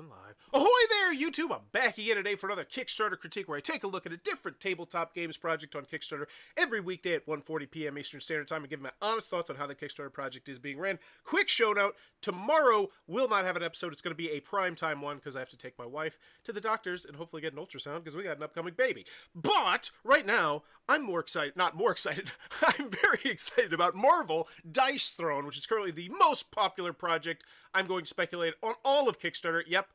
Going live. Ahoy there, YouTube! I'm back again today for another Kickstarter critique where I take a look at a different tabletop games project on Kickstarter every weekday at 1:40 p.m. Eastern Standard Time and give my honest thoughts on how the Kickstarter project is being ran. Quick show note, tomorrow will not have an episode. It's going to be a primetime one because I have to take my wife to the doctors and hopefully get an ultrasound because we got an upcoming baby. But right now, I'm more excited, not more excited, I'm very excited about Marvel Dice Throne, which is currently the most popular project I'm going to speculate on all of Kickstarter. Yep.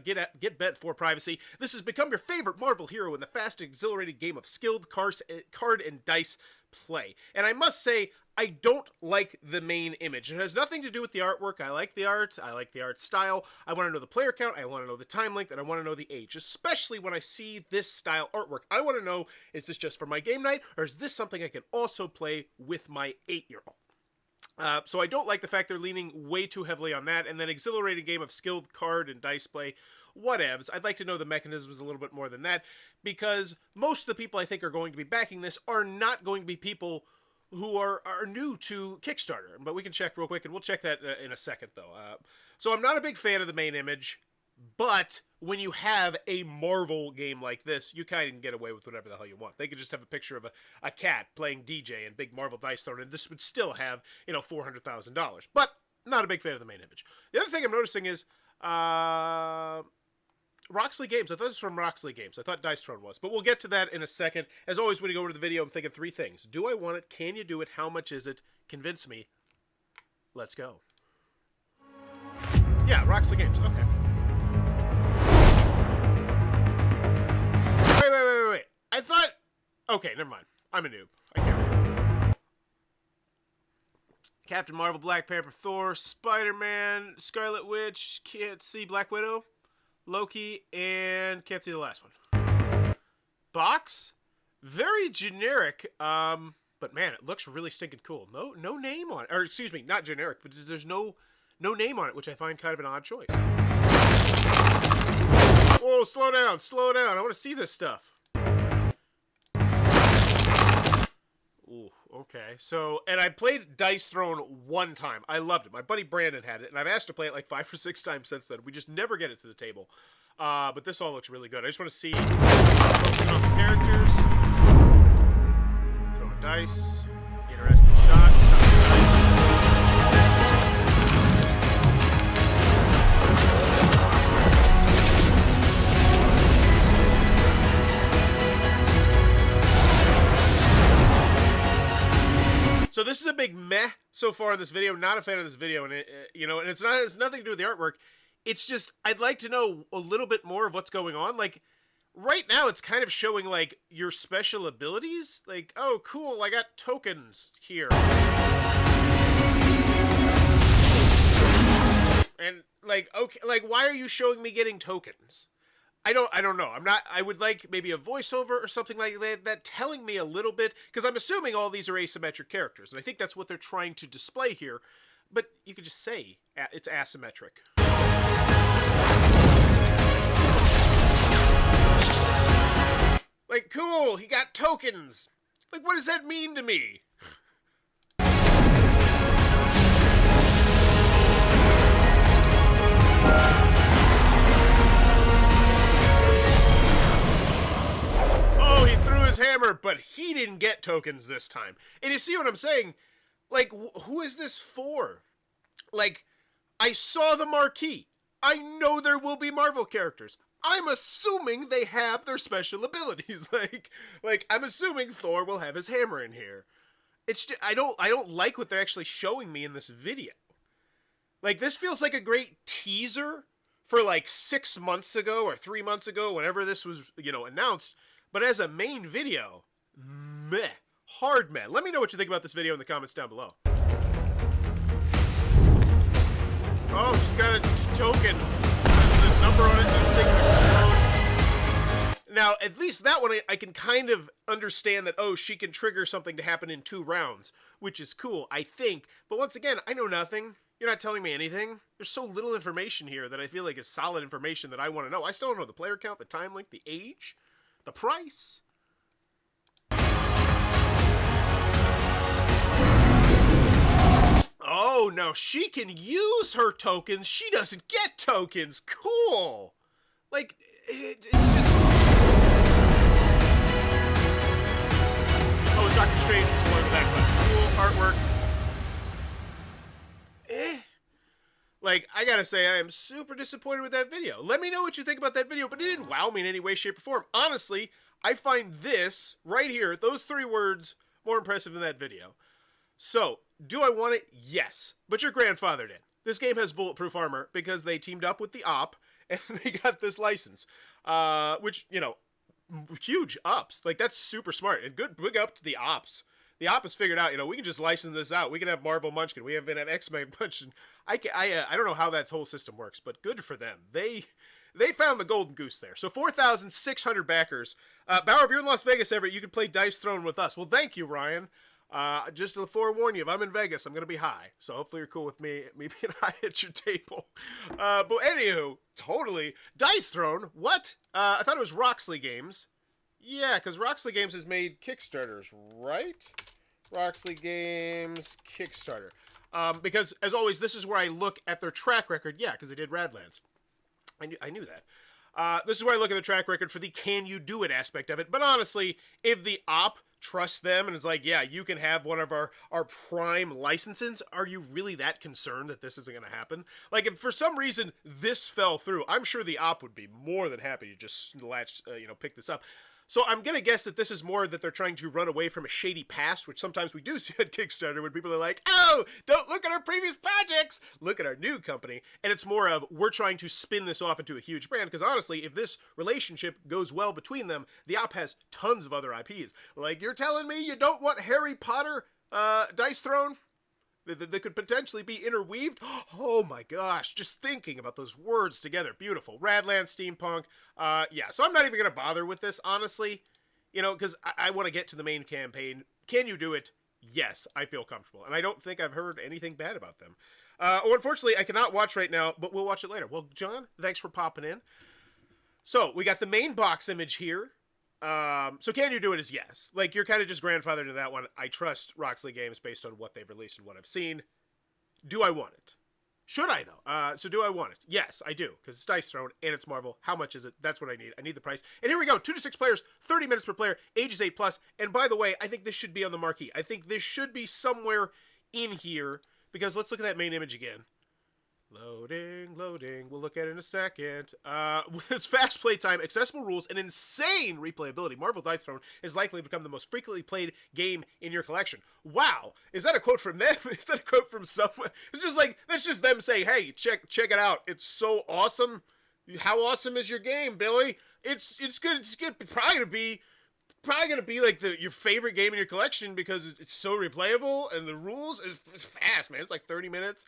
Get bent for privacy. This has become your favorite Marvel hero in the fast and exhilarating game of skilled card and dice play. And I must say, I don't like the main image. It has nothing to do with the artwork. I like the art. I like the art style. I want to know the player count. I want to know the time length. And I want to know the age, especially when I see this style artwork. I want to know, is this just for my game night, or is this something I can also play with my 8-year-old? So I don't like the fact they're leaning way too heavily on that, and then exhilarating game of skilled card and dice play, whatevs. I'd like to know the mechanisms a little bit more than that, because most of the people I think are going to be backing this are not going to be people who are new to Kickstarter. But we can check real quick, and we'll check that in a second, though. So I'm not a big fan of the main image, but when you have a Marvel game like this, you kind of can get away with whatever the hell you want. They could just have a picture of a cat playing DJ and big Marvel Dice Throne, and this would still have, $400,000. But not a big fan of the main image. The other thing I'm noticing is Roxley Games. I thought this was from Roxley Games. I thought Dice Throne was. But we'll get to that in a second. As always, when you go over to the video, I'm thinking three things. Do I want it? Can you do it? How much is it? Convince me. Let's go. Yeah, Roxley Games. Okay. Wait. I thought... Okay, never mind. I'm a noob. I can't read. Captain Marvel, Black Panther, Thor, Spider-Man, Scarlet Witch, can't see Black Widow, Loki, and can't see the last one. Box? Very generic, but man, it looks really stinking cool. No name on it. Or, excuse me, not generic, but there's no name on it, which I find kind of an odd choice. Whoa, slow down. I want to see this stuff. Ooh, okay. So, and I played Dice Throne one time. I loved it. My buddy Brandon had it, and I've asked to play it like 5 or 6 times since then. We just never get it to the table. But this all looks really good. I just want to see focusing on the characters. Throwing dice. Interesting shot. So this is a big meh so far in this video. Not a fan of this video, and and it's nothing to do with the artwork. It's just I'd like to know a little bit more of what's going on. Like right now, it's kind of showing like your special abilities. Like, oh, cool, I got tokens here, and like, okay, like why are you showing me getting tokens? I don't know. I would like maybe a voiceover or something like that telling me a little bit, because I'm assuming all these are asymmetric characters, and I think that's what they're trying to display here, but you could just say it's asymmetric. Like, cool, he got tokens. Like, what does that mean to me? Hammer, but he didn't get tokens this time. And you see what I'm saying? Like, who is this for? Like, I saw the marquee. I know there will be Marvel characters. I'm assuming they have their special abilities. Like I'm assuming Thor will have his hammer in here. It's just, I don't like what they're actually showing me in this video. Like, this feels like a great teaser for like 6 months ago or 3 months ago, whenever this was, announced. But as a main video, meh. Hard meh. Let me know what you think about this video in the comments down below. Oh, she's got a token. There's the number on it. The thing explode. Now, at least that one, I can kind of understand that, oh, she can trigger something to happen in 2 rounds, which is cool, I think. But once again, I know nothing. You're not telling me anything. There's so little information here that I feel like is solid information that I want to know. I still don't know the player count, the time length, the age. The price? Oh, Oh, no, she can use her tokens. She doesn't get tokens. Cool. Like, it's just... Oh, it's Doctor Strange was one of that, but cool artwork. Like, I gotta say, I am super disappointed with that video. Let me know what you think about that video, but it didn't wow me in any way, shape, or form. Honestly, I find this, right here, those 3 words, more impressive than that video. So, do I want it? Yes. But you're grandfathered in. This game has bulletproof armor because they teamed up with the op, and they got this license. Which, you know, huge ups. Like, that's super smart. And good big up to the ops. The op has figured out, you know, we can just license this out. We can have Marvel Munchkin. We have X-Men Munchkin. I don't know how that whole system works, but good for them. They found the golden goose there. So 4,600 backers. Bauer, if you're in Las Vegas ever, you can play Dice Throne with us. Well, thank you, Ryan. Just to forewarn you, if I'm in Vegas, I'm going to be high. So hopefully you're cool with me being high at your table. But anywho, totally. Dice Throne, what? I thought it was Roxley Games. Yeah, because Roxley Games has made Kickstarters, right? Roxley Games Kickstarter. Because, as always, this is where I look at their track record. Yeah, because they did Radlands. I knew that. This is where I look at the track record for the can you do it aspect of it. But honestly, if the op trusts them and is like, yeah, you can have one of our prime licenses, are you really that concerned that this isn't going to happen? Like, if for some reason this fell through, I'm sure the op would be more than happy to just pick this up. So I'm going to guess that this is more that they're trying to run away from a shady past, which sometimes we do see at Kickstarter when people are like, oh, don't look at our previous projects, look at our new company. And it's more of, we're trying to spin this off into a huge brand, because honestly, if this relationship goes well between them, the op has tons of other IPs. Like, you're telling me you don't want Harry Potter Dice Throne? That could potentially be interweaved? Oh my gosh, just thinking about those words together. Beautiful. Radland, steampunk. Yeah, so I'm not even going to bother with this, honestly. You know, because I want to get to the main campaign. Can you do it? Yes, I feel comfortable. And I don't think I've heard anything bad about them. Unfortunately, I cannot watch right now, but we'll watch it later. Well, John, thanks for popping in. So, we got the main box image here. So can you do it is yes. Like, you're kind of just grandfathered to that one. I trust Roxley Games based on what they've released and what I've seen. Do I want it? Should I, though? So do I want it? Yes, I do, because it's Dice Throne, and it's Marvel. How much is it? That's what I need. I need the price. And here we go. 2 to 6 players, 30 minutes per player, ages 8+. And by the way, I think this should be on the marquee. I think this should be somewhere in here, because let's look at that main image again. Loading. We'll look at it in a second. With its fast play time, accessible rules, and insane replayability, Marvel Dice Throne is likely to become the most frequently played game in your collection. Wow. Is that a quote from them? Is that a quote from someone? It's just like, that's just them saying, hey, check it out. It's so awesome. How awesome is your game, Billy? It's good. It's good. Probably gonna be like your favorite game in your collection because it's so replayable and the rules is fast, man. It's like 30 minutes.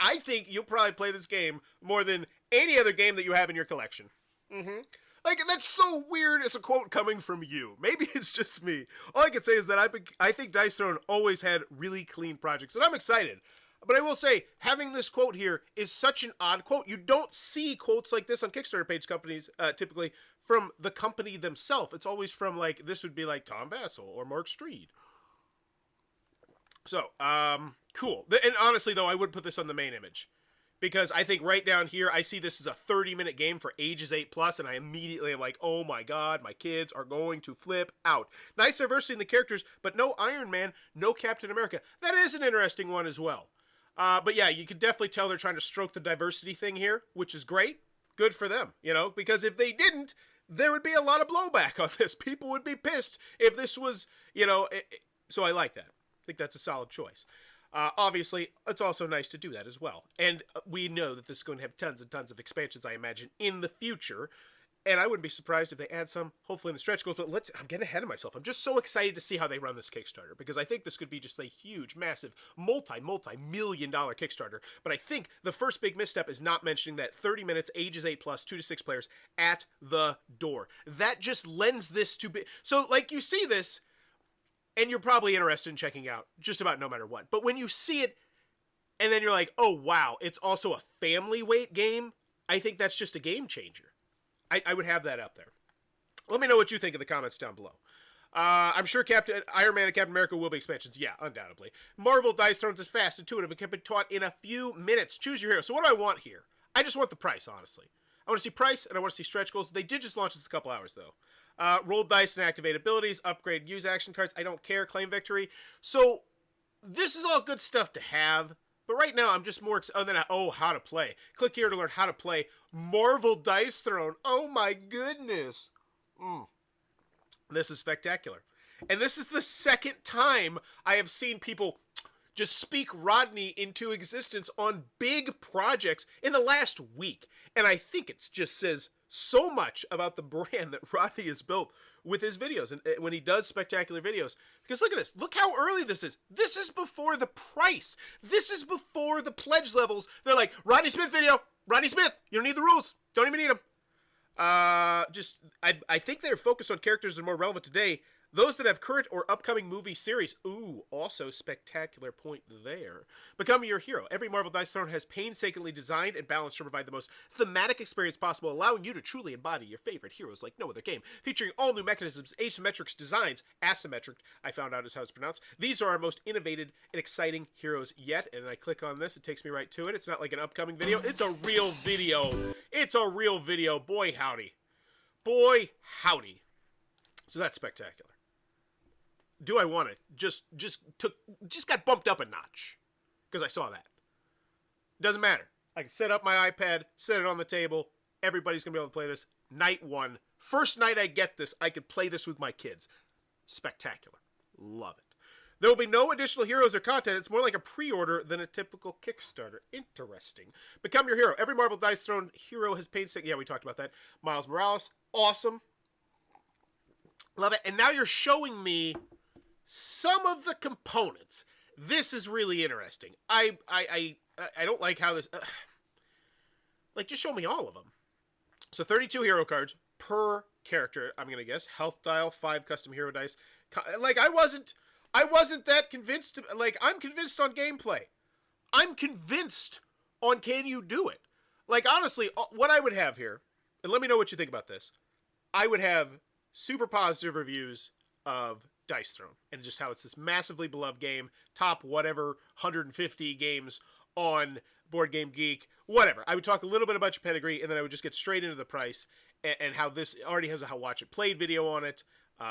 I think you'll probably play this game more than any other game that you have in your collection. Like, that's so weird as a quote coming from you. Maybe it's just me. All I can say is that I think Dice Throne always had really clean projects, and I'm excited. But I will say, having this quote here is such an odd quote. You don't see quotes like this on Kickstarter page companies, typically, from the company themselves. It's always from, like, this would be like Tom Vassell or Mark Street. So, cool. And honestly, though, I would put this on the main image. Because I think right down here, I see this as a 30-minute game for ages 8+, and I immediately am like, oh my god, my kids are going to flip out. Nice diversity in the characters, but no Iron Man, no Captain America. That is an interesting one as well. But yeah, you can definitely tell they're trying to stroke the diversity thing here, which is great. Good for them, you know? Because if they didn't, there would be a lot of blowback on this. People would be pissed if this was, you know... So I like that. I think that's a solid choice. Obviously, it's also nice to do that as well. And we know that this is going to have tons and tons of expansions, I imagine, in the future. And I wouldn't be surprised if they add some, hopefully in the stretch goals. But I'm getting ahead of myself. I'm just so excited to see how they run this Kickstarter. Because I think this could be just a huge, massive, multi-million-dollar Kickstarter. But I think the first big misstep is not mentioning that 30 minutes, ages 8+, 2 to 6 players, at the door. That just lends this to be... So, like, you see this... And you're probably interested in checking out just about no matter what. But when you see it, and then you're like, oh, wow, it's also a family weight game, I think that's just a game changer. I would have that up there. Let me know what you think in the comments down below. I'm sure Iron Man and Captain America will be expansions. Yeah, undoubtedly. Marvel Dice Thrones is fast, intuitive, and can be taught in a few minutes. Choose your hero. So what do I want here? I just want the price, honestly. I want to see price, and I want to see stretch goals. They did just launch this a couple hours, though. Roll dice and activate abilities, upgrade and use action cards. I don't care. Claim victory. So this is all good stuff to have. But right now, I'm just more how to play. Click here to learn how to play Marvel Dice Throne. Oh my goodness. This is spectacular. And this is the second time I have seen people just speak Rodney into existence on big projects in the last week. And I think it just says so much about the brand that Rodney has built with his videos and when he does spectacular videos. Because look at this. Look how early this is. This is before the price. This is before the pledge levels. They're like, Rodney Smith video. Rodney Smith. You don't need the rules. Don't even need them. I think they're focused on characters that are more relevant today. Those that have current or upcoming movie series. Ooh, also spectacular point there. Become your hero. Every Marvel Dice Throne has painstakingly designed and balanced to provide the most thematic experience possible, allowing you to truly embody your favorite heroes like no other game. Featuring all new mechanisms, asymmetric designs, asymmetric, I found out is how it's pronounced. These are our most innovative and exciting heroes yet. And I click on this, it takes me right to it. It's not like an upcoming video. It's a real video. It's a real video. Boy, howdy. Boy, howdy. So that's spectacular. Do I want it? Just got bumped up a notch because I saw that. Doesn't matter. I can set up my iPad, set it on the table. Everybody's gonna be able to play this. Night one, first night I get this, I could play this with my kids. Spectacular. Love it. There will be no additional heroes or content. It's more like a pre-order than a typical Kickstarter. Interesting. Become your hero. Every Marvel Dice Throne hero has painstaking. Yeah, we talked about that. Miles Morales, awesome. Love it. And now you're showing me some of the components. This is really interesting. I don't like how this... like, just show me all of them. So 32 hero cards per character, I'm going to guess. Health dial, 5 custom hero dice. Like, I wasn't that convinced. Like, I'm convinced on gameplay. I'm convinced on can you do it. Like, honestly, what I would have here, and let me know what you think about this, I would have super positive reviews of Dice Throne and just how it's this massively beloved game, top whatever 150 games on Board Game Geek, whatever. I would talk a little bit about your pedigree, and then I would just get straight into the price and how this already has a how watch it played video on it.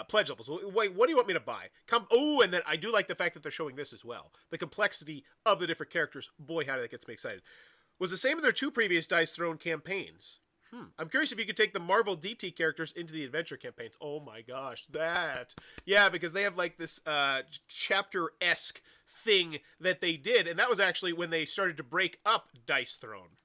Pledge levels. Wait, what do you want me to buy? And then I do like the fact that they're showing this as well. The complexity of the different characters. Boy, how that gets me excited. Was the same in their 2 previous Dice Throne campaigns. I'm curious if you could take the Marvel DT characters into the adventure campaigns. Oh my gosh, that. Yeah, because they have like this chapter-esque thing that they did, and that was actually when they started to break up Dice Throne.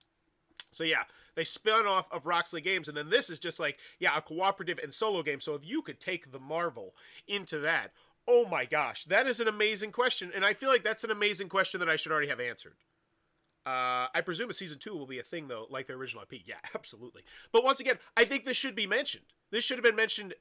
So yeah, they spun off of Roxley Games, and then this is just like, yeah, a cooperative and solo game. So if you could take the Marvel into that, oh my gosh, that is an amazing question, and I feel like that's an amazing question that I should already have answered. I presume a season 2 will be a thing, though, like the original IP. Yeah, absolutely. But once again, I think this should be mentioned. This should have been mentioned,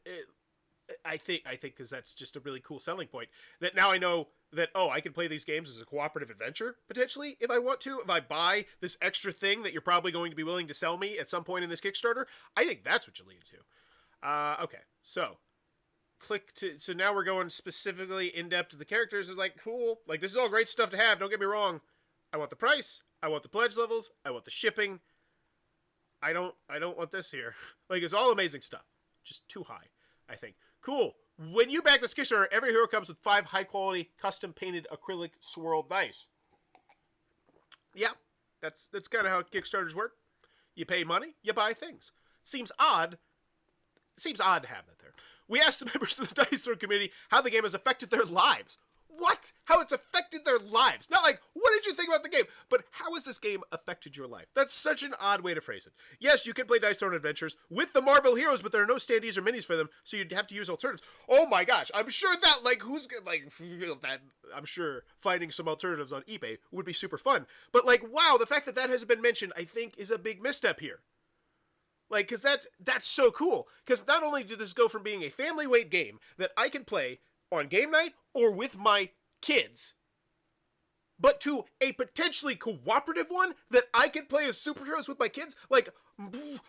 I think, because that's just a really cool selling point. That now I know that, I can play these games as a cooperative adventure, potentially, if I want to. If I buy this extra thing that you're probably going to be willing to sell me at some point in this Kickstarter, I think that's what you lead to. Okay, so so now we're going specifically in-depth to the characters. It's like, cool. Like, this is all great stuff to have, don't get me wrong. I want the price. I want the pledge levels. I want the shipping. I don't want this here. Like, it's all amazing stuff. Just too high, I think. Cool. When you back this Kickstarter, every hero comes with 5 high-quality, custom-painted acrylic swirl dice. Yeah, that's kind of how Kickstarters work. You pay money, you buy things. Seems odd. It seems odd to have that there. We asked the members of the Dice Throne community how the game has affected their lives. What? How it's affected their lives. Not like, what did you think about the game? But how has this game affected your life? That's such an odd way to phrase it. Yes, you can play Dice Throne Adventures with the Marvel heroes, but there are no standees or minis for them, so you'd have to use alternatives. Oh my gosh, I'm sure that, like, I'm sure finding some alternatives on eBay would be super fun. But, like, wow, the fact that that hasn't been mentioned, I think, is a big misstep here. Like, because that's so cool. Because not only did this go from being a family-weight game that I can play on game night or with my kids, but to a potentially cooperative one that I can play as superheroes with my kids. Like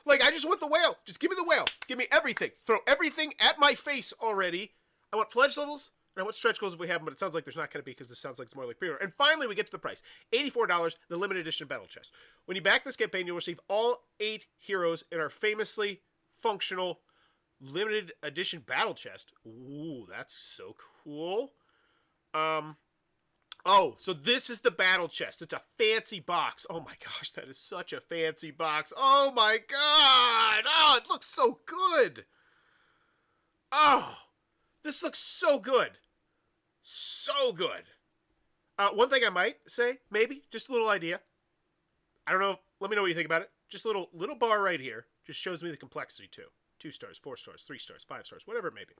I just want the whale. Just give me the whale. Give me everything. Throw everything at my face already. I want pledge levels, and I want stretch goals if we have them, but it sounds like there's not going to be because this sounds like it's more like pre-order. And finally, we get to the price. $84, the limited edition battle chest. When you back this campaign, you'll receive all 8 heroes in our famously functional limited edition battle chest. Ooh, that's so cool. Oh, so this is the battle chest. It's a fancy box. Oh my gosh, that is such a fancy box. Oh my god. Oh, it looks so good. Oh, this looks so good. So good. One thing I might say, maybe, just a little idea. I don't know. Let me know what you think about it. Just a little bar right here. Just shows me the complexity too. 2 stars, 4 stars, 3 stars, 5 stars, whatever it may be.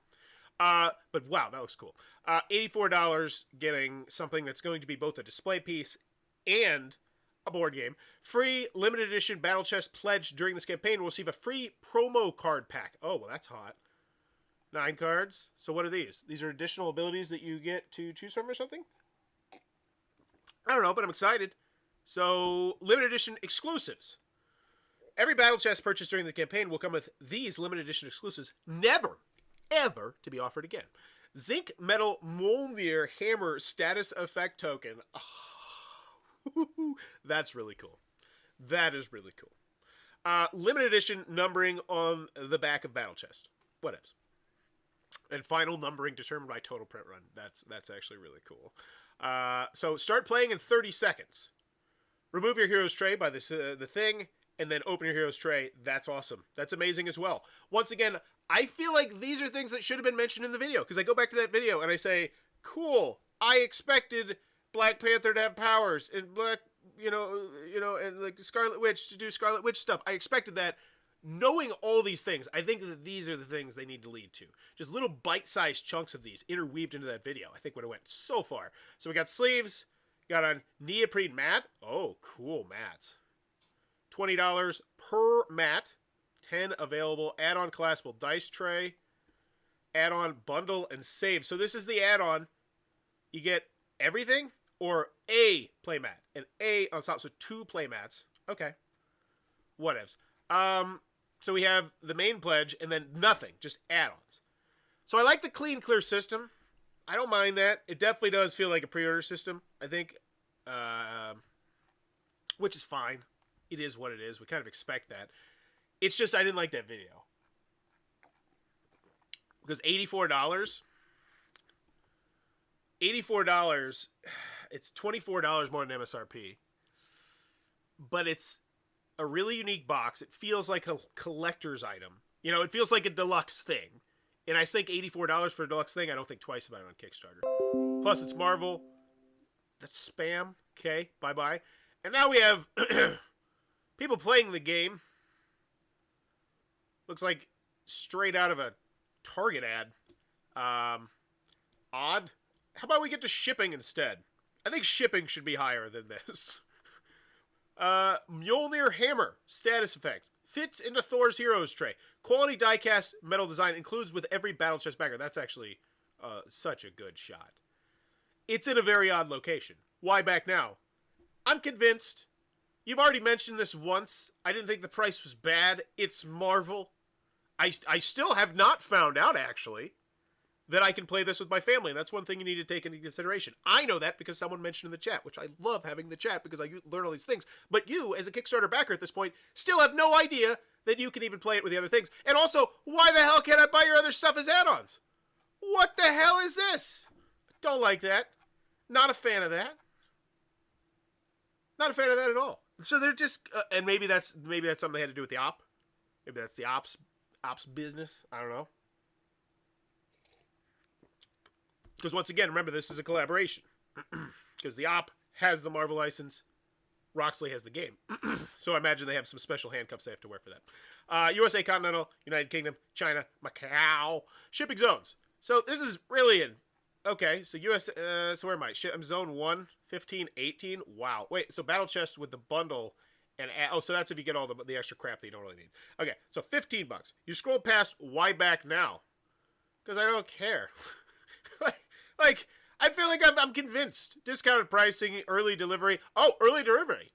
But wow, that looks cool. $84 getting something that's going to be both a display piece and a board game. Free limited edition battle chest pledged during this campaign will receive a free promo card pack. Oh, well, that's hot. 9 cards. So what are these? These are additional abilities that you get to choose from or something? I don't know, but I'm excited. So, limited edition exclusives. Every battle chest purchased during the campaign will come with these limited edition exclusives, never, ever to be offered again. Zinc Metal Mjolnir Hammer Status Effect Token. Oh, that's really cool. That is really cool. Limited edition numbering on the back of battle chest. Whatevs. And final numbering determined by total print run. That's actually really cool. So start playing in 30 seconds. Remove your hero's tray by this the thing, and then open your hero's tray. That's awesome. That's amazing as well. Once again, I feel like these are things that should have been mentioned in the video, because I go back to that video and I say, cool, I expected Black Panther to have powers, and and like Scarlet Witch to do Scarlet Witch stuff. I expected that. Knowing all these things, I think that these are the things they need to lead to. Just little bite-sized chunks of these interweaved into that video. I think would have went so far. So we got sleeves, got on neoprene mat. Oh, cool mats. $20 per mat. 10 available. Add-on collapsible dice tray. Add-on bundle and save. So this is the add-on. You get everything or a playmat and a on top. So 2 playmats. Okay. Whatevs. So we have the main pledge and then nothing, just add-ons. So I like the clean, clear system. I don't mind that. It definitely does feel like a pre-order system, I think, which is fine. It is what it is. We kind of expect that. It's just I didn't like that video. Because $84, it's $24 more than MSRP. But it's a really unique box. It feels like a collector's item. You know, it feels like a deluxe thing. And I think $84 for a deluxe thing, I don't think twice about it on Kickstarter. Plus, it's Marvel. That's spam. Okay, bye-bye. And now we have people playing the game. Looks like straight out of a Target ad. Odd. How about we get to shipping instead? I think shipping should be higher than this. Mjolnir Hammer status effect fits into Thor's Heroes tray. Quality diecast metal design includes with every battle chest backer. That's actually such a good shot. It's in a very odd location. Why back now? I'm convinced. You've already mentioned this once. I didn't think the price was bad. It's Marvel. I still have not found out, actually, that I can play this with my family. And that's one thing you need to take into consideration. I know that because someone mentioned in the chat, which I love having the chat because I learn all these things. But you, as a Kickstarter backer at this point, still have no idea that you can even play it with the other things. And also, why the hell can't I buy your other stuff as add-ons? What the hell is this? Don't like that. Not a fan of that. Not a fan of that at all. So they're just, and maybe that's something they had to do with the op. Maybe that's the ops business. I don't know. Because once again, remember, this is a collaboration. Because the op has the Marvel license. Roxley has the game. So I imagine they have some special handcuffs they have to wear for that. USA Continental, United Kingdom, China, Macau. Shipping zones. So this is really an... Okay, so US... so where am I? I'm zone 1, 15, 18. Wow. Wait, so battle chest with the bundle... oh, so that's if you get all the extra crap that you don't really need. Okay, so $15. You scroll past why back now? Because I don't care. Like, I feel like I'm convinced. Discounted pricing, early delivery. Oh, early delivery.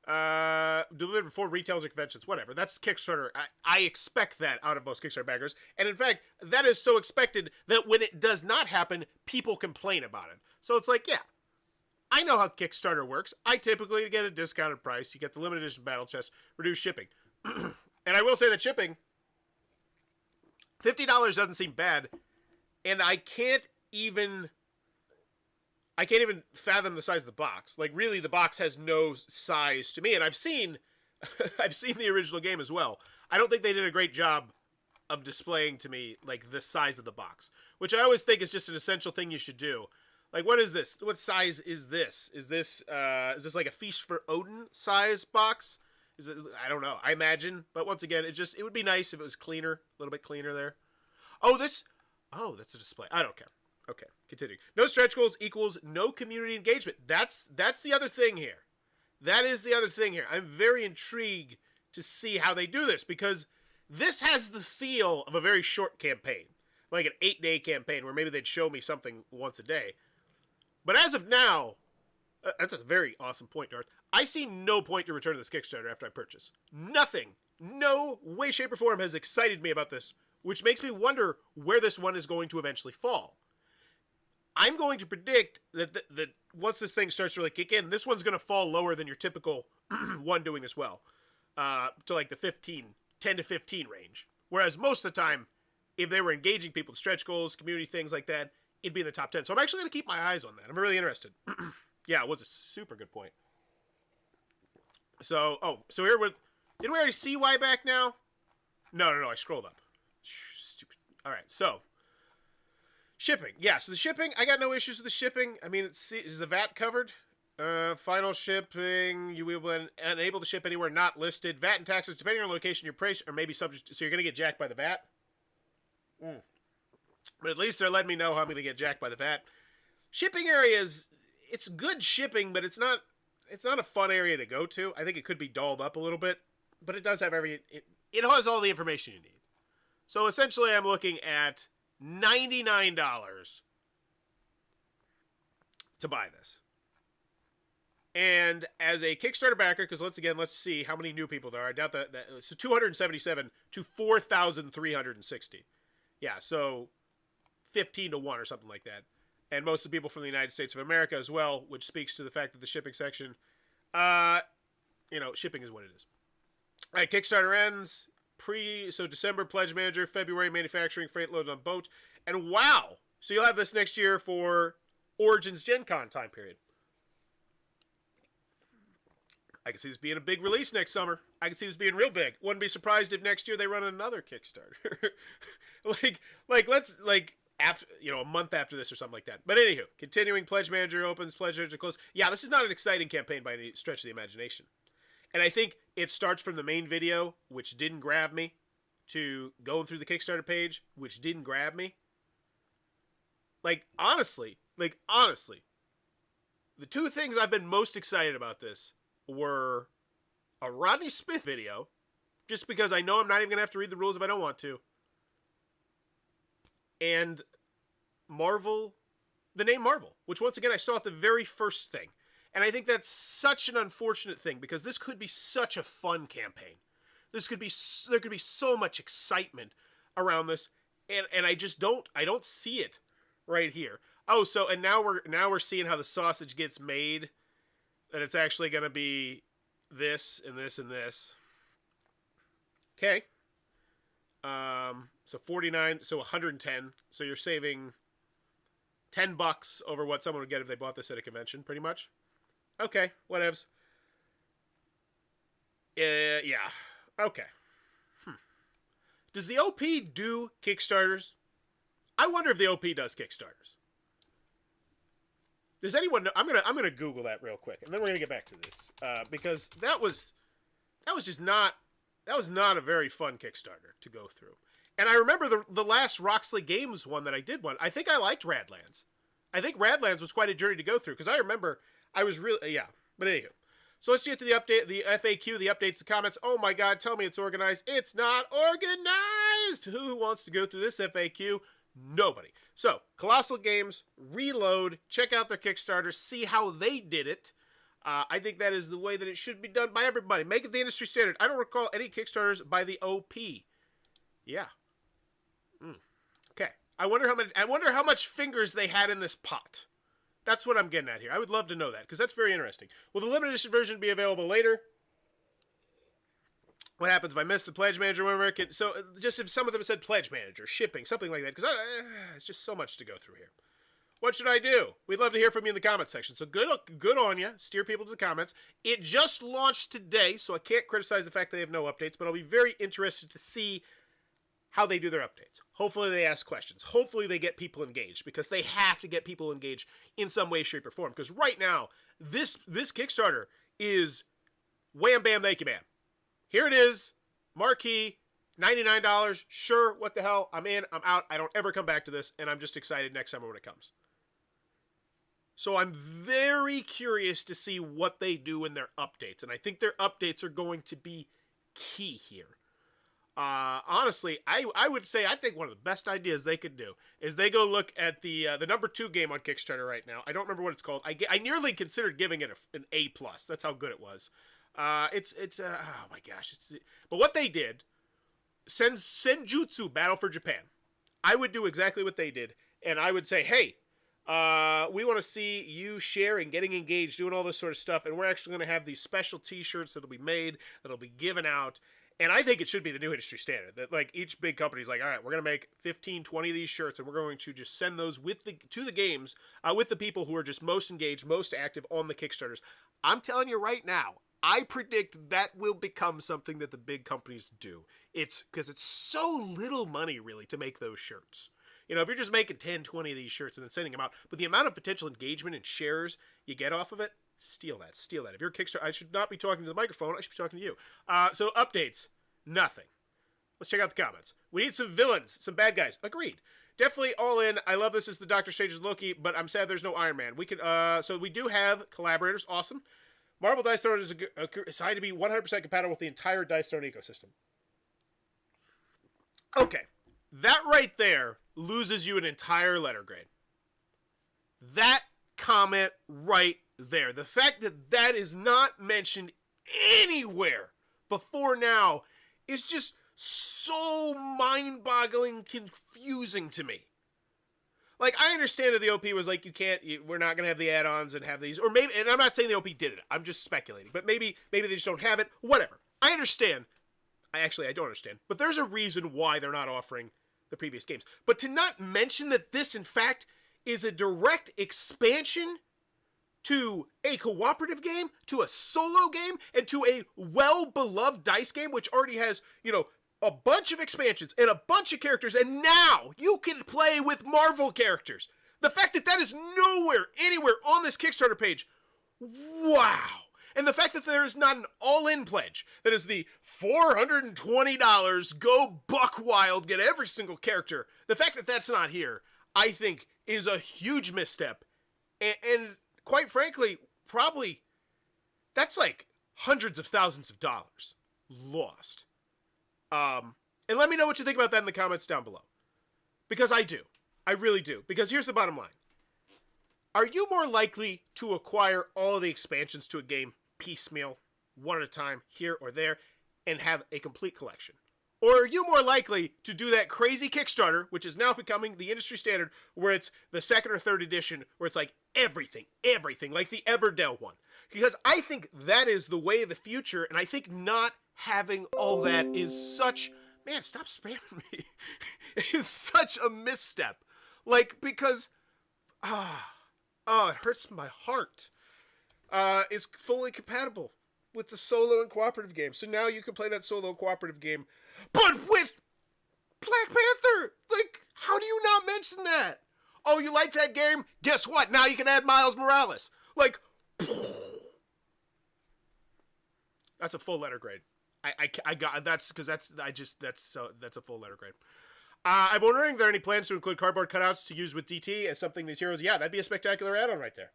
Delivered before retails or conventions, whatever. That's Kickstarter. I expect that out of most Kickstarter backers. And in fact, that is so expected that when it does not happen, people complain about it. So it's like, yeah, I know how Kickstarter works. I typically get a discounted price. You get the limited edition battle chest, reduced shipping. And I will say that shipping, $50 doesn't seem bad. And I can't even fathom the size of the box. Like, really, the box has no size to me. And I've seen the original game as well. I don't think they did a great job of displaying to me, like, the size of the box, which I always think is just an essential thing you should do. Like, what is this? What size is this? Is this like a Feast for Odin size box? Is it? I don't know. I imagine. But once again, it would be nice if it was cleaner, a little bit cleaner there. Oh, that's a display. I don't care. Okay, continuing. No stretch goals equals no community engagement. That's the other thing here. That is the other thing here. I'm very intrigued to see how they do this, because this has the feel of a very short campaign. Like an 8-day campaign where maybe they'd show me something once a day. But as of now, that's a very awesome point, Darth. I see no point to return to this Kickstarter after I purchase. Nothing, no way, shape, or form has excited me about this, which makes me wonder where this one is going to eventually fall. I'm going to predict that once this thing starts to really kick in, this one's going to fall lower than your typical one doing this well, to like the 10 to 15 range. Whereas most of the time, if they were engaging people with stretch goals, community things like that, it'd be in the top 10. So I'm actually going to keep my eyes on that. I'm really interested. Yeah, it was a super good point. So here did we already see Y back now? No, I scrolled up. Stupid. All right, so shipping. Yeah, so the shipping, I got no issues with the shipping. I mean, is the VAT covered? Final shipping, you will be unable to ship anywhere not listed. VAT and taxes, depending on location, your price, or maybe subject to, so you're going to get jacked by the VAT? But at least they're letting me know how I'm going to get jacked by the VAT. Shipping areas, it's good shipping, but it's not a fun area to go to. I think it could be dolled up a little bit, but it does have it has all the information you need. So essentially, I'm looking at $99 to buy this. And as a Kickstarter backer, because let's see how many new people there are. I doubt that so 277 to 4,360. Yeah, so 15 to 1 or something like that. And most of the people from the United States of America as well, which speaks to the fact that the shipping section, shipping is what it is. All right, Kickstarter ends December pledge manager, February manufacturing, freight load on boat, and wow! So you'll have this next year for Origins Gen Con time period. I can see this being a big release next summer. I can see this being real big. Wouldn't be surprised if next year they run another Kickstarter. after a month after this or something like that. But anywho, continuing, pledge manager opens, pledge manager closes. Yeah, this is not an exciting campaign by any stretch of the imagination. And I think it starts from the main video, which didn't grab me, to going through the Kickstarter page, which didn't grab me. Honestly, the two things I've been most excited about this were a Rodney Smith video, just because I know I'm not even going to have to read the rules if I don't want to, and Marvel, the name Marvel, which once again I saw at the very first thing. And I think that's such an unfortunate thing, because this could be such a fun campaign. There could be so much excitement around this, and I just don't see it right here. Oh, so and now we're seeing how the sausage gets made. That it's actually going to be this and this and this. Okay. So 49, so 110. So you're saving $10 over what someone would get if they bought this at a convention, pretty much. Okay, whatevs. Yeah. Okay. Does the OP do Kickstarters? I wonder if the OP does Kickstarters. Does anyone know? I'm gonna Google that real quick, and then we're gonna get back to this because that was not a very fun Kickstarter to go through. And I remember the last Roxley Games one that I did one. I think I liked Radlands. I think Radlands was quite a journey to go through, because I remember I was really But anywho, so let's get to the update, the FAQ, the updates, the comments. Oh my God, tell me it's organized. It's not organized. Who wants to go through this FAQ? Nobody. So, Colossal Games, reload, check out their Kickstarter, see how they did it. I think that is the way that it should be done by everybody. Make it the industry standard. I don't recall any Kickstarters by the OP. Yeah. Okay. I wonder how much fingers they had in this pot. That's what I'm getting at here. I would love to know that, because that's very interesting. Will the limited edition version be available later? What happens if I miss the pledge manager? So just if some of them said pledge manager, shipping, something like that, because it's just so much to go through here. What should I do? We'd love to hear from you in the comments section. So good on you. Steer people to the comments. It just launched today, so I can't criticize the fact that they have no updates, but I'll be very interested to see how they do their updates. Hopefully they ask questions. Hopefully they get people engaged, because they have to get people engaged in some way, shape, or form. Because right now, this Kickstarter is wham, bam, thank you, bam. Here it is, marquee, $99. Sure, what the hell? I'm in, I'm out. I don't ever come back to this, and I'm just excited next summer when it comes. So I'm very curious to see what they do in their updates, and I think their updates are going to be key here. Honestly, I would say I think one of the best ideas they could do is they go look at the number 2 game on Kickstarter right now. I don't remember what it's called. I nearly considered giving it an A+. That's how good it was. It's oh my gosh. But what they did, Senjutsu Battle for Japan. I would do exactly what they did, and I would say, hey, we want to see you sharing, getting engaged, doing all this sort of stuff, and we're actually going to have these special t-shirts that'll be made, that'll be given out. And I think it should be the new industry standard, that like each big company's like, all right, we're going to make 15, 20 of these shirts, and we're going to just send those to the games with the people who are just most engaged, most active on the Kickstarters. I'm telling you right now, I predict that will become something that the big companies do. It's because it's so little money really to make those shirts. You know, if you're just making 10, 20 of these shirts and then sending them out, but the amount of potential engagement and shares you get off of it, steal that. If you're a Kickstarter, I should not be talking to the microphone. I should be talking to you. So updates, nothing. Let's check out the comments. We need some villains, some bad guys. Agreed. Definitely all in. I love this as the Doctor Strange's Loki, but I'm sad there's no Iron Man. We could. So we do have collaborators. Awesome. Marvel Dice Throne is assigned to be 100% compatible with the entire Dice Throne ecosystem. Okay, that right there loses you an entire letter grade. That comment right there. The fact that that is not mentioned anywhere before now is just so mind-boggling confusing to me. Like, I understand that the OP was like, we're not going to have the add-ons and have these, or maybe, and I'm not saying the OP did it, I'm just speculating, but maybe they just don't have it, whatever. I understand. I don't understand, but there's a reason why they're not offering the previous games. But to not mention that this, in fact, is a direct expansion to a cooperative game, to a solo game, and to a well-beloved dice game, which already has, a bunch of expansions and a bunch of characters, and now you can play with Marvel characters. The fact that that is nowhere, anywhere on this Kickstarter page, wow. And the fact that there is not an all-in pledge, that is the $420, go buck wild, get every single character. The fact that that's not here, I think, is a huge misstep. And quite frankly, probably, that's like hundreds of thousands of dollars lost. And let me know what you think about that in the comments down below. Because I do. I really do. Because here's the bottom line. Are you more likely to acquire all of the expansions to a game piecemeal, one at a time, here or there, and have a complete collection? Or are you more likely to do that crazy Kickstarter, which is now becoming the industry standard, where it's the second or third edition, where it's like everything, like the Everdell one? Because I think that is the way of the future, and I think not having all that is such... Man, stop spamming me. Is such a misstep. Like, because... it hurts my heart. Is fully compatible with the solo and cooperative game. So now you can play that solo cooperative game, but with Black Panther! Like, how do you not mention that? Oh, you like that game? Guess what? Now you can add Miles Morales. Like, that's a full letter grade. I got, that's a full letter grade. I'm wondering if there are any plans to include cardboard cutouts to use with DT as something these heroes. Yeah, that'd be a spectacular add-on right there.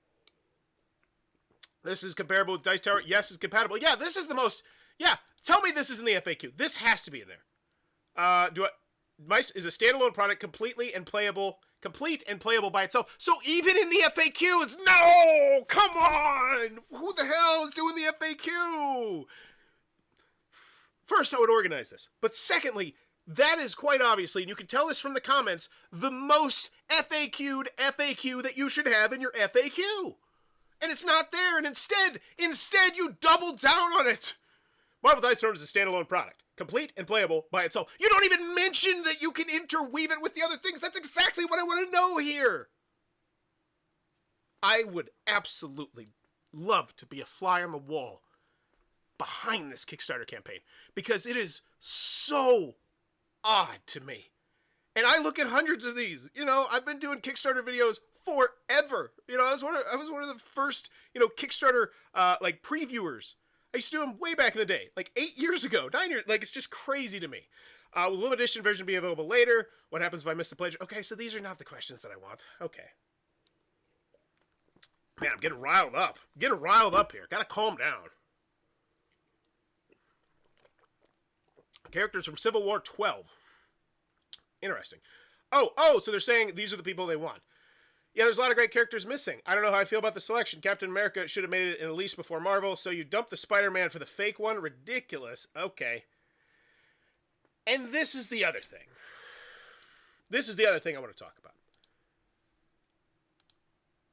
This is comparable with Dice Tower. Yes, it's compatible. Yeah, this is the most... Yeah, tell me this is in the FAQ. This has to be in there. Is a standalone product completely and playable complete and playable by itself. So even in the FAQs, no! Come on! Who the hell is doing the FAQ? First, I would organize this. But secondly, that is quite obviously, and you can tell this from the comments, the most FAQ'd FAQ that you should have in your FAQ. And it's not there, and instead you double down on it. Marvel Dice Throne is a standalone product, complete and playable by itself. You don't even mention that you can interweave it with the other things. That's exactly what I want to know here. I would absolutely love to be a fly on the wall behind this Kickstarter campaign, because it is so odd to me. And I look at hundreds of these. You know, I've been doing Kickstarter videos forever. You know, I was one of the first, Kickstarter like previewers. I used to do them way back in the day, like 8 years ago, 9 years. Like, it's just crazy to me. Will limited edition version be available later? What happens if I miss the pledge? Okay, so these are not the questions that I want. Okay. Man, I'm getting riled up. Here. Gotta calm down. Characters from Civil War 12. Interesting. Oh, so they're saying these are the people they want. Yeah, there's a lot of great characters missing. I don't know how I feel about the selection. Captain America should have made it in at least before Marvel, so you dumped the Spider-Man for the fake one? Ridiculous. Okay. And this is the other thing. I want to talk about.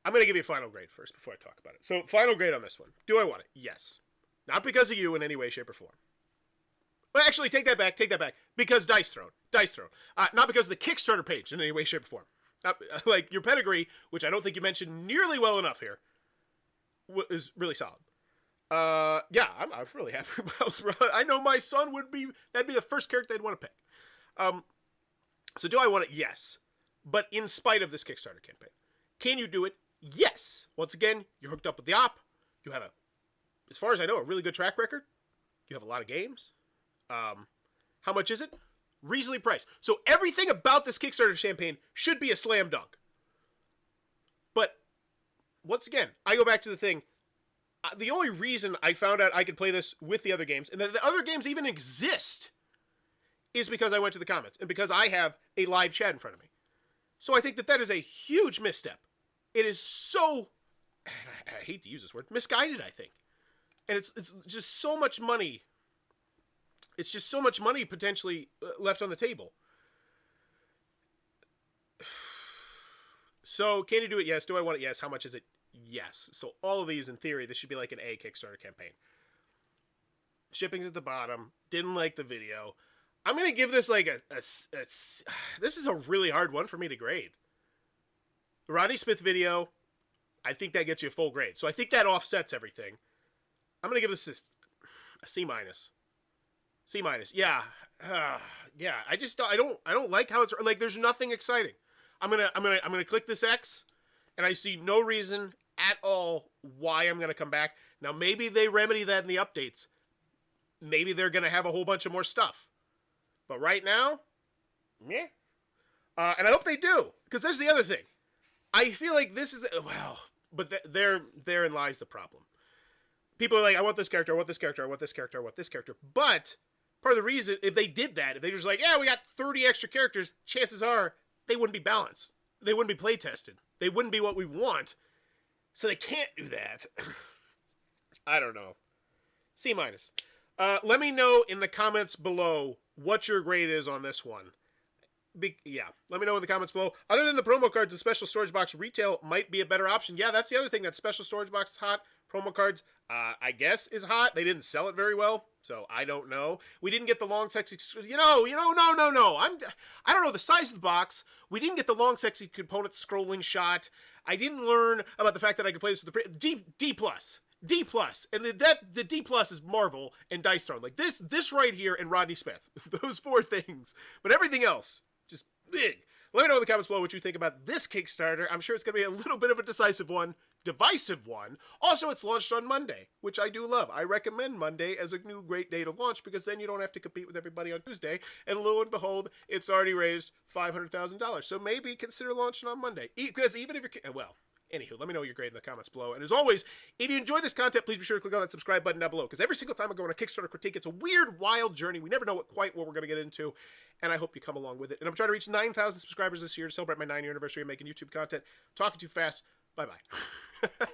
I'm going to give you a final grade first before I talk about it. So, final grade on this one. Do I want it? Yes. Not because of you in any way, shape, or form. Well, actually, take that back. Because Dice Throne. Not because of the Kickstarter page in any way, shape, or form. Not, like, your pedigree, which I don't think you mentioned nearly well enough here, is really solid. Yeah, I'm really happy about I know my son that'd be the first character they'd want to pick. So do I want it? Yes. But in spite of this Kickstarter campaign. Can you do it? Yes. Once again, you're hooked up with the op. You have as far as I know, a really good track record. You have a lot of games. How much is it? Reasonably priced. So everything about this Kickstarter campaign should be a slam dunk. But once again, I go back to the thing. The only reason I found out I could play this with the other games, and that the other games even exist, is because I went to the comments and because I have a live chat in front of me. So I think that is a huge misstep. It is so, I hate to use this word, misguided, I think. And it's just so much money. It's just so much money potentially left on the table. So, can you do it? Yes. Do I want it? Yes. How much is it? Yes. So, all of these, in theory, this should be like an A Kickstarter campaign. Shipping's at the bottom. Didn't like the video. I'm going to give this like this is a really hard one for me to grade. The Rodney Smith video, I think that gets you a full grade. So, I think that offsets everything. I'm going to give this a C minus. C minus. Yeah. Yeah. I don't like how it's like, there's nothing exciting. I'm going to click this X and I see no reason at all why I'm going to come back. Now, maybe they remedy that in the updates. Maybe they're going to have a whole bunch of more stuff. But right now, meh. And I hope they do, because there's the other thing. I feel like this is, but therein lies the problem. People are like, I want this character, I want this character, I want this character, I want this character. But part of the reason, if they did that, if they just like, yeah, we got 30 extra characters, chances are they wouldn't be balanced. They wouldn't be play tested. They wouldn't be what we want. So they can't do that. I don't know. C minus. Let me know in the comments below what your grade is on this one. Let me know in the comments below. Other than the promo cards, the special storage box retail might be a better option. Yeah, that's the other thing. That special storage box is hot. Promo cards, I guess, is hot. They didn't sell it very well, so I don't know. We didn't get the long, sexy... no. I don't know the size of the box. We didn't get the long, sexy component scrolling shot. I didn't learn about the fact that I could play this with the... D+. And the D+ is Marvel and Dice Throne. Like, this right here and Rodney Smith. Those 4 things. But everything else, just big. Let me know in the comments below what you think about this Kickstarter. I'm sure it's going to be a little bit of a divisive one. Also, it's launched on Monday, which I do love. I recommend Monday as a new great day to launch, because then you don't have to compete with everybody on Tuesday. And lo and behold, it's already raised $500,000. So maybe consider launching on Monday. Because even if you're... Anywho, let me know your grade in the comments below. And as always, if you enjoy this content, please be sure to click on that subscribe button down below. Because every single time I go on a Kickstarter critique, it's a weird, wild journey. We never know what we're going to get into. And I hope you come along with it. And I'm trying to reach 9,000 subscribers this year to celebrate my 9-year anniversary of making YouTube content. Talking too fast. Bye-bye.